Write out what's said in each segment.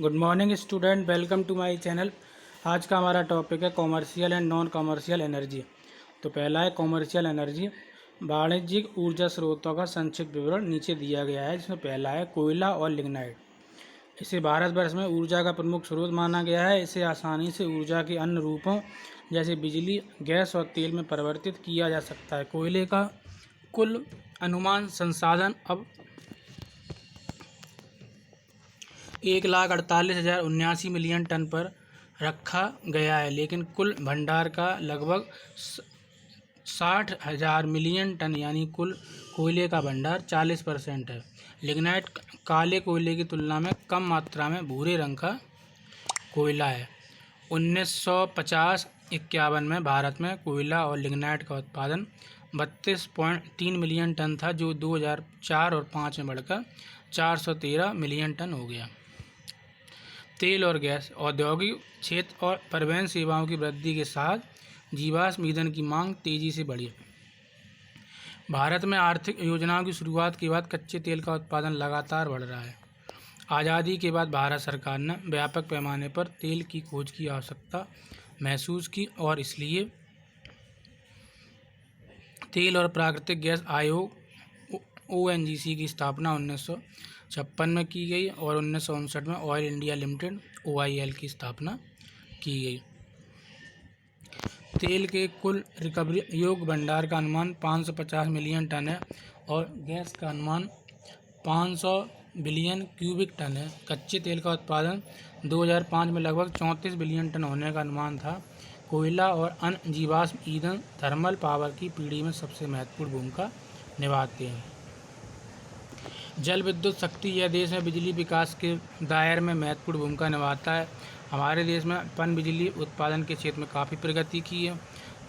Good morning student, welcome to my channel. आज का हमारा टॉपिक है commercial and non commercial energy. तो पहला है कॉमर्शियल एनर्जी। वाणिज्यिक ऊर्जा स्रोतों का संक्षिप्त विवरण नीचे दिया गया है, जिसमें पहला है कोयला और लिग्नाइट। इसे भारतवर्ष में ऊर्जा का प्रमुख स्रोत माना गया है। इसे आसानी से ऊर्जा के अन्य रूपों जैसे बिजली, गैस और तेल में परिवर्तित किया जा सकता है। कोयले का कुल अनुमान संसाधन अब 1,48,079 मिलियन टन पर रखा गया है, लेकिन कुल भंडार का लगभग 60,000 मिलियन टन यानी कुल कोयले का भंडार 40% है। लिग्नाइट काले कोयले की तुलना में कम मात्रा में भूरे रंग का कोयला है। 1950-51 में भारत में कोयला और लिग्नाइट का उत्पादन 32.3 मिलियन टन था, जो 2004 और 2005 में बढ़कर 413 मिलियन टन हो गया। तेल और गैस, औद्योगिक क्षेत्र और परिवहन सेवाओं की वृद्धि के साथ जीवाश्म ईंधन की मांग तेजी से बढ़ी। भारत में आर्थिक योजनाओं की शुरुआत के बाद कच्चे तेल का उत्पादन लगातार बढ़ रहा है। आज़ादी के बाद भारत सरकार ने व्यापक पैमाने पर तेल की खोज की आवश्यकता महसूस की और इसलिए तेल और प्राकृतिक गैस आयोग ONGC की स्थापना 1956 में की गई और 1959 में ऑयल इंडिया लिमिटेड OIL की स्थापना की गई। तेल के कुल रिकवरी योग्य भंडार का अनुमान 550 मिलियन टन है और गैस का अनुमान 500 बिलियन क्यूबिक टन है। कच्चे तेल का उत्पादन 2005 में लगभग 34 बिलियन टन होने का अनुमान था। कोयला और अन्य जीवाश्म ईंधन थर्मल पावर की पीढ़ी में सबसे महत्वपूर्ण भूमिका निभाते हैं। जल विद्युत शक्ति यह देश में बिजली विकास के दायरे में महत्वपूर्ण भूमिका निभाता है। हमारे देश में पन बिजली उत्पादन के क्षेत्र में काफ़ी प्रगति की है।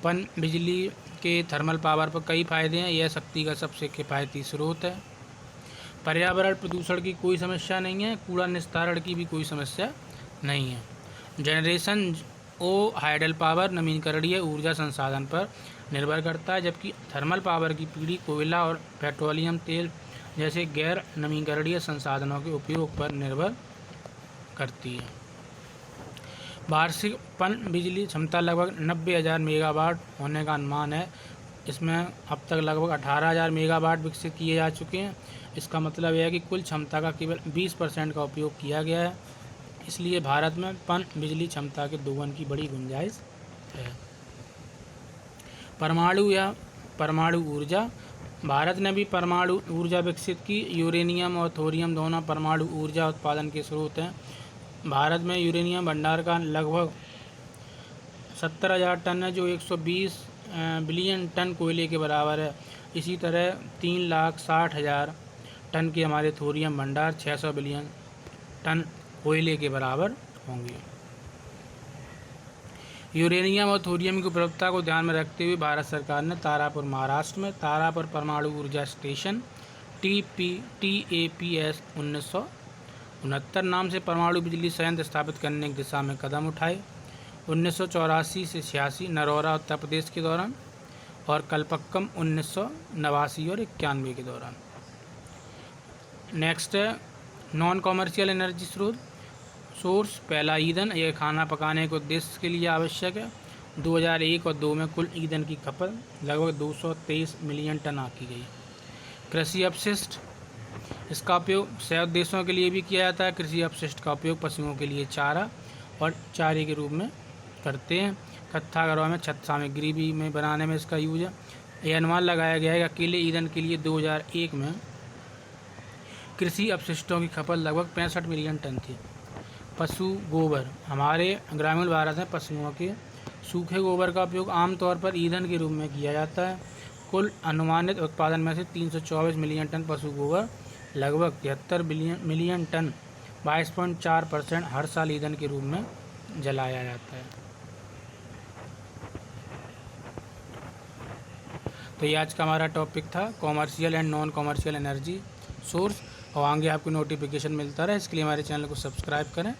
पन बिजली के थर्मल पावर पर कई फायदे हैं। यह शक्ति का सबसे किफ़ायती स्रोत है। पर्यावरण प्रदूषण की कोई समस्या नहीं है। कूड़ा निस्तारण की भी कोई समस्या नहीं है। जनरेशन हाइडल पावर नवीकरणीय ऊर्जा संसाधन पर निर्भर करता है, जबकि थर्मल पावर की पीढ़ी कोयला और पेट्रोलियम तेल जैसे गैर नवीकरणीय संसाधनों के उपयोग पर निर्भर करती है। वार्षिक पन बिजली क्षमता लगभग 90,000 मेगावाट होने का अनुमान है। इसमें अब तक लगभग 18,000 मेगावाट विकसित किए जा चुके हैं। इसका मतलब यह है कि कुल क्षमता का केवल 20% का उपयोग किया गया है। इसलिए भारत में पन बिजली क्षमता के दोगुना की बड़ी गुंजाइश है। परमाणु या परमाणु ऊर्जा, भारत ने भी परमाणु ऊर्जा विकसित की। यूरेनियम और थोरियम दोनों परमाणु ऊर्जा उत्पादन के स्रोत हैं। भारत में यूरेनियम भंडार का लगभग 70,000 टन है, जो 120 बिलियन टन कोयले के बराबर है। इसी तरह 3,60,000 टन के हमारे थोरियम भंडार 600 बिलियन टन कोयले के बराबर होंगे। यूरेनियम और थोरियम की उपलब्धता को ध्यान में रखते हुए भारत सरकार ने तारापुर, महाराष्ट्र में तारापुर परमाणु ऊर्जा स्टेशन TAPS 1969 नाम से परमाणु बिजली संयंत्र स्थापित करने की दिशा में कदम उठाए। 1984 से 86 नरौरा उत्तर प्रदेश के दौरान और कलपक्कम 1989 और 91 के दौरान। नेक्स्ट है नॉन कॉमर्शियल एनर्जी सोर्स। पहला ईंधन, यह खाना पकाने के उद्देश्य के लिए आवश्यक है। 2001 और 2002 में कुल ईंधन की खपत लगभग 223 मिलियन टन की गई। कृषि अपशिष्ट, इसका उपयोग सेवा उद्देश्यों के लिए भी किया जाता है। कृषि अपशिष्ट का उपयोग पशुओं के लिए चारा और चारे के रूप में करते हैं। कत्थाघरों में छत सामग्री भी में बनाने में इसका यूज है। यह अनुमान लगाया गया है कि अकेले ईंधन के लिए 2001 में कृषि अपशिष्टों की खपत लगभग 65 मिलियन टन थी। पशु गोबर, हमारे ग्रामीण भारत में पशुओं के सूखे गोबर का उपयोग आमतौर पर ईंधन के रूप में किया जाता है। कुल अनुमानित उत्पादन में से 324 मिलियन टन पशु गोबर लगभग 73 मिलियन टन 22.4% हर साल ईंधन के रूप में जलाया जाता है। तो ये आज का हमारा टॉपिक था commercial and non commercial energy source. और आगे आपको नोटिफिकेशन मिलता रहे, इसके लिए हमारे चैनल को सब्सक्राइब करें।